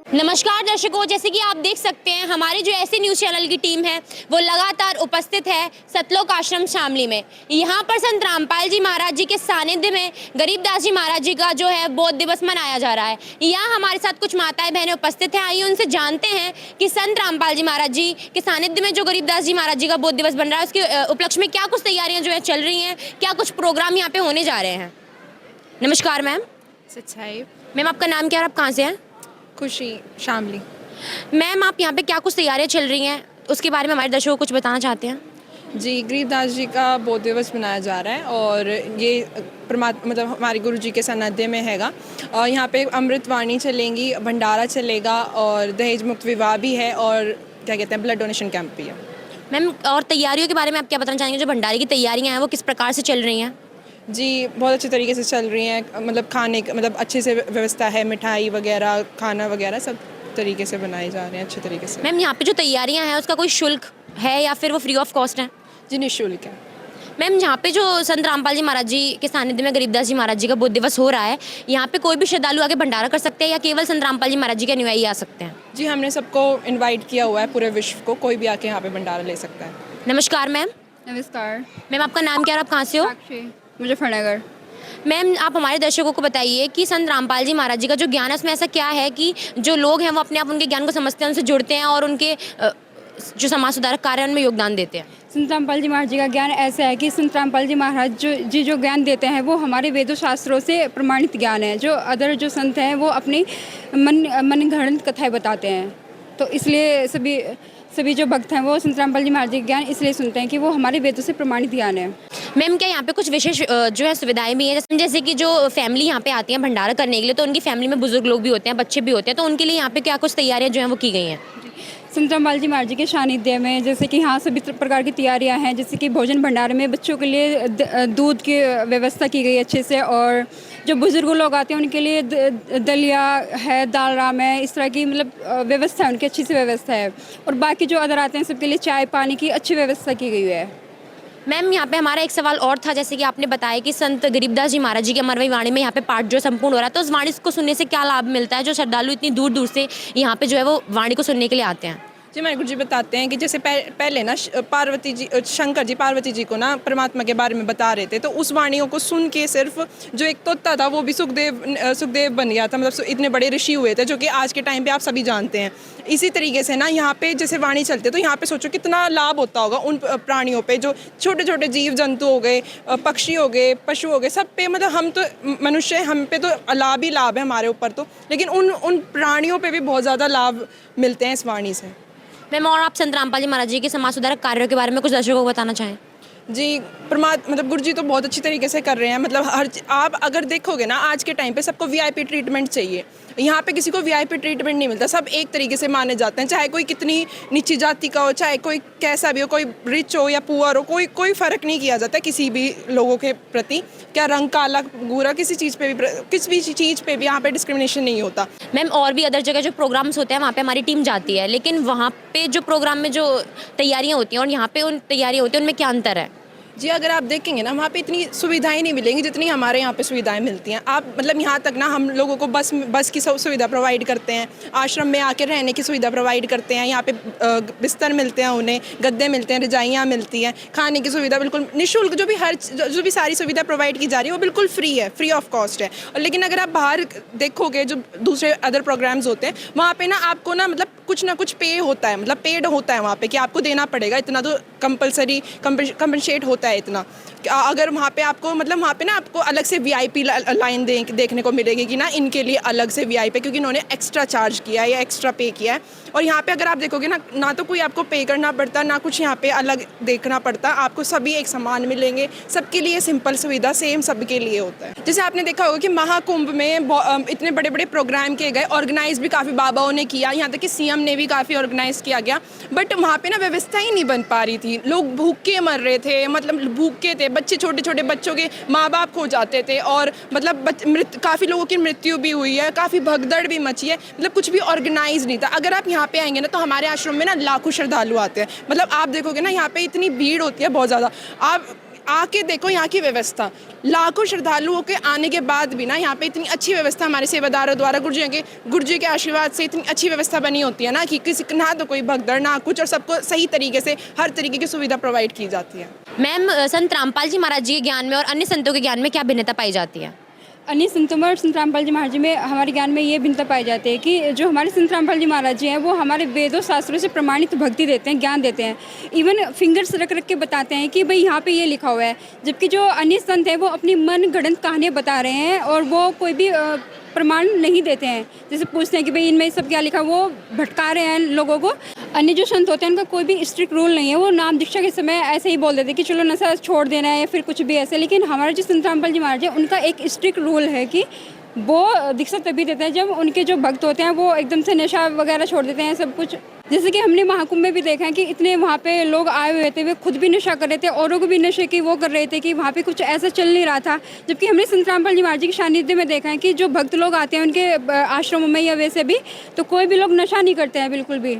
नमस्कार दर्शकों, जैसे कि आप देख सकते हैं हमारे जो ऐसे न्यूज़ चैनल की टीम है वो लगातार उपस्थित है सतलोक आश्रम शामली में। यहाँ पर संत रामपाल जी महाराज जी के सानिध्य में गरीबदास जी महाराज जी का जो है बौद्ध दिवस मनाया जा रहा है। यहाँ हमारे साथ कुछ माताएं बहनें उपस्थित हैं। आइए उनसे जानते हैं कि संत रामपाल जी महाराज जी के सानिध्य में जो गरीबदास जी महाराज जी का बौद्ध दिवस बन रहा है उसके उपलक्ष्य में क्या कुछ तैयारियाँ जो है चल रही हैं, क्या कुछ प्रोग्राम यहाँ पे होने जा रहे हैं। नमस्कार मैम। सच्चाई मैम आपका नाम क्या और आप कहाँ से हैं? खुशी शामली। मैम आप यहाँ पे क्या कुछ तैयारियाँ चल रही हैं उसके बारे में हमारे दर्शकों को कुछ बताना चाहते हैं? जी, गरीबदास जी का बौद्ध दिवस मनाया जा रहा है और ये मतलब हमारे गुरु जी के सानिध्य में हैगा। और यहाँ पे अमृतवाणी चलेंगी, भंडारा चलेगा और दहेज मुक्त विवाह भी है और क्या कहते हैं ब्लड डोनेशन कैंप भी है। मैम और तैयारियों के बारे में आप क्या बताना चाहेंगे? जो भंडारे की तैयारियाँ हैं वो किस प्रकार से चल रही हैं? जी, बहुत अच्छे तरीके से चल रही हैं। मतलब खाने मतलब अच्छे से व्यवस्था है, मिठाई वगैरह, खाना वगैरह सब तरीके से बनाए जा रहे हैं अच्छे तरीके से। मैम यहाँ पे जो तैयारियाँ हैं उसका कोई शुल्क है या फिर वो फ्री ऑफ कॉस्ट है? जी, निःशुल्क है। मैम यहाँ पे जो संत रामपाल जी महाराज जी के सानिध्य में गरीबदास जी महाराज जी का बौद्ध दिवस हो रहा है, यहाँ पे कोई भी श्रद्धालु आके भंडारा कर सकते हैं या केवल संत रामपाल जी महाराज जी के अनुयायी आ सकते हैं? जी, हमने सबको इन्वाइट किया हुआ है, पूरे विश्व को, कोई भी आके यहाँ पे भंडारा ले सकता है। नमस्कार मैम। नमस्कार। मैम आपका नाम क्या और आप कहाँ से हो? साक्षी, मुजफ्फरनगर। मैम आप हमारे दर्शकों को बताइए कि संत रामपाल जी महाराज जी का जो ज्ञान है उसमें ऐसा क्या है कि जो लोग हैं वो अपने आप उनके ज्ञान को समझते हैं, उनसे जुड़ते हैं और उनके जो समाज सुधारक कार्य उनमें योगदान देते हैं। संत रामपाल जी महाराज जी का ज्ञान ऐसा है कि संत रामपाल जी महाराज जो ज्ञान देते हैं वो हमारे वेदों शास्त्रों से प्रमाणित ज्ञान है। जो अदर जो संत हैं वो अपनी मन घड़ंत कथाएं बताते हैं। तो इसलिए सभी जो भक्त हैं वो संत रामपाल जी महाराज जी का ज्ञान इसलिए सुनते हैं कि वो हमारे वेदों से प्रमाणित ज्ञान है। मैम क्या यहाँ पे कुछ विशेष जो है सुविधाएं भी हैं? जैसे कि जो फैमिली यहाँ पे आती है भंडारा करने के लिए तो उनकी फैमिली में बुजुर्ग लोग भी होते हैं, बच्चे भी होते हैं, तो उनके लिए यहाँ पे क्या कुछ तैयारियाँ जो हैं वो की गई हैं? संत रामपाल जी महाराज जी के सानिध्य में जैसे कि यहाँ सभी प्रकार की तैयारियाँ हैं। जैसे कि भोजन भंडारे में बच्चों के लिए दूध की व्यवस्था की गई अच्छे से, और जो बुजुर्ग लोग आते हैं उनके लिए दलिया है, दाल राम है, इस तरह की मतलब व्यवस्था है, उनकी अच्छी से व्यवस्था है। और बाकी जो अदर आते हैं सबके लिए चाय पानी की अच्छी व्यवस्था की गई है। मैम यहाँ पे हमारा एक सवाल और था, जैसे कि आपने बताया कि संत गरीबदास जी महाराज जी के अमरवाणी वाणी में यहाँ पे पाठ जो संपूर्ण हो रहा है, तो उस वाणी को सुनने से क्या लाभ मिलता है? जो श्रद्धालु इतनी दूर दूर से यहाँ पे जो है वो वाणी को सुनने के लिए आते हैं। जी, हमारे गुरु जी बताते हैं कि जैसे पहले ना शंकर जी पार्वती जी को ना परमात्मा के बारे में बता रहे थे, तो उस वाणियों को सुन के सिर्फ जो एक तोता था वो भी सुखदेव बन गया था। मतलब इतने बड़े ऋषि हुए थे जो कि आज के टाइम पे आप सभी जानते हैं। इसी तरीके से ना यहाँ पे जैसे वाणी चलती है तो यहाँ पे सोचो कितना लाभ होता होगा उन प्राणियों पे, जो छोटे छोटे जीव जंतु हो गए, पक्षी हो गए, पशु हो गए, सब पे। मतलब हम तो मनुष्य, हम पे तो लाभ ही लाभ है हमारे ऊपर तो, लेकिन उन प्राणियों पे भी बहुत ज़्यादा लाभ मिलते हैं इस वाणी से। मैम और आप संत रामपाल जी महाराज जी के समाज सुधारक कार्यों के बारे में कुछ दर्शकों को बताना चाहें? जी, मतलब गुरु जी तो बहुत अच्छी तरीके से कर रहे हैं। मतलब आप अगर देखोगे ना आज के टाइम पे सबको वीआईपी ट्रीटमेंट चाहिए। यहाँ पे किसी को वीआईपी ट्रीटमेंट नहीं मिलता, सब एक तरीके से माने जाते हैं, चाहे कोई कितनी नीची जाति का हो, चाहे कोई कैसा भी हो, कोई रिच हो या पुअर हो, कोई फ़र्क नहीं किया जाता किसी भी लोगों के प्रति। क्या रंग काला गोरा, किसी चीज़ पे भी यहाँ पे डिस्क्रिमिनेशन नहीं होता। मैम और भी अदर जगह जो प्रोग्राम्स होते हैं वहाँ पे हमारी टीम जाती है, लेकिन वहाँ पे जो प्रोग्राम में जो तैयारियाँ होती हैं और यहाँ पे उन तैयारियाँ होती हैं उनमें क्या अंतर है? जी, अगर आप देखेंगे ना वहाँ पे इतनी सुविधाएं नहीं मिलेंगी जितनी हमारे यहाँ पे सुविधाएं मिलती हैं। आप मतलब यहाँ तक ना हम लोगों को बस की सुविधा प्रोवाइड करते हैं, आश्रम में आके रहने की सुविधा प्रोवाइड करते हैं, यहाँ पे बिस्तर मिलते हैं, उन्हें गद्दे मिलते हैं, रजाइयाँ मिलती हैं, खाने की सुविधा बिल्कुल निःशुल्क, जो भी सारी सुविधा प्रोवाइड की जा रही है वो बिल्कुल फ्री है, फ्री ऑफ कॉस्ट है। और लेकिन अगर आप बाहर देखोगे जो दूसरे अदर प्रोग्राम्स होते हैं वहाँ पे ना आपको ना मतलब कुछ ना कुछ पे होता है, मतलब पेड होता है वहाँ पे कि आपको देना पड़ेगा इतना, तो कंपलसरी कंपनसेट होता है इतना। अगर वहाँ पे आपको मतलब वहाँ पे ना आपको अलग से वीआईपी लाइन देखने को मिलेगी कि ना इनके लिए अलग से वीआईपी, क्योंकि इन्होंने एक्स्ट्रा चार्ज किया है या एक्स्ट्रा पे किया है। और यहाँ पे अगर आप देखोगे ना तो कोई आपको पे करना पड़ता, ना कुछ यहाँ पे अलग देखना पड़ता, आपको सभी एक समान मिलेंगे, सबके लिए सिंपल सुविधा सेम सबके लिए होता है। जैसे आपने देखा होगा कि महाकुंभ में इतने बड़े बड़े प्रोग्राम किए गए, ऑर्गेनाइज भी काफ़ी बाबाओं ने किया, यहाँ तक कि सीएम ने भी काफ़ी ऑर्गेनाइज किया गया, बट वहाँ पे ना व्यवस्था ही नहीं बन पा रही थी। लोग भूखे मर रहे थे, मतलब भूखे थे, बच्चे छोटे छोटे बच्चों के माँ बाप खो जाते थे, और मतलब काफ़ी लोगों की मृत्यु भी हुई है, काफ़ी भगदड़ भी मची है, मतलब कुछ भी ऑर्गेनाइज नहीं था। अगर आप यहाँ पे आएंगे ना तो हमारे आश्रम में ना लाखों श्रद्धालु आते हैं। मतलब आप देखोगे ना यहाँ पे इतनी भीड़ होती है बहुत ज़्यादा। आके देखो यहाँ की व्यवस्था, लाखों श्रद्धालुओं के आने के बाद भी ना यहाँ पे इतनी अच्छी व्यवस्था हमारे सेवादारों द्वारा गुरु जी के आशीर्वाद से इतनी अच्छी व्यवस्था बनी होती है ना कि किसी ना तो कोई भगदड़ ना कुछ, और सबको सही तरीके से हर तरीके की सुविधा प्रोवाइड की जाती है। मैम, संत रामपाल जी महाराज जी के ज्ञान में और अन्य संतों के ज्ञान में क्या भिन्नता पाई जाती है? अन्य संतों में और संत रामपाल जी महाराज जी में हमारे ज्ञान में ये भिन्नता पाई जाती है कि जो हमारे संत रामपाल जी महाराज जी हैं वो हमारे वेदों शास्त्रों से प्रमाणित भक्ति देते हैं, ज्ञान देते हैं। इवन फिंगर्स रख रख के बताते हैं कि भाई यहाँ पे ये लिखा हुआ है, जबकि जो अन्य संत हैं वो अपनी मन गढ़ंत कहानियाँ बता रहे हैं और वो कोई भी प्रमाण नहीं देते हैं। जैसे पूछते हैं कि भाई इनमें सब क्या लिखा, वो भटका रहे हैं लोगों को। अन्य जो संत होते हैं उनका कोई भी स्ट्रिक्ट रूल नहीं है, वो नाम दीक्षा के समय ऐसे ही बोल देते हैं कि चलो नशा छोड़ देना है या फिर कुछ भी ऐसे। लेकिन हमारे जो संत रामपाल जी महाराज है उनका एक स्ट्रिक्ट रूल है कि वो दीक्षा तभी देते हैं जब उनके जो भक्त होते हैं वो एकदम से नशा वगैरह छोड़ देते हैं सब कुछ। जैसे कि हमने महाकुंभ में भी देखा है कि इतने वहाँ पे लोग आए हुए थे, वे खुद भी नशा कर रहे थे, औरों को भी नशे की वो कर रहे थे कि वहाँ पे कुछ ऐसा चल नहीं रहा था। जबकि हमने संत रामपाल जी महाराज जी के सानिध्य में देखा है कि जो भक्त लोग आते हैं उनके आश्रमों में या वैसे भी, तो कोई भी लोग नशा नहीं करते हैं बिल्कुल भी।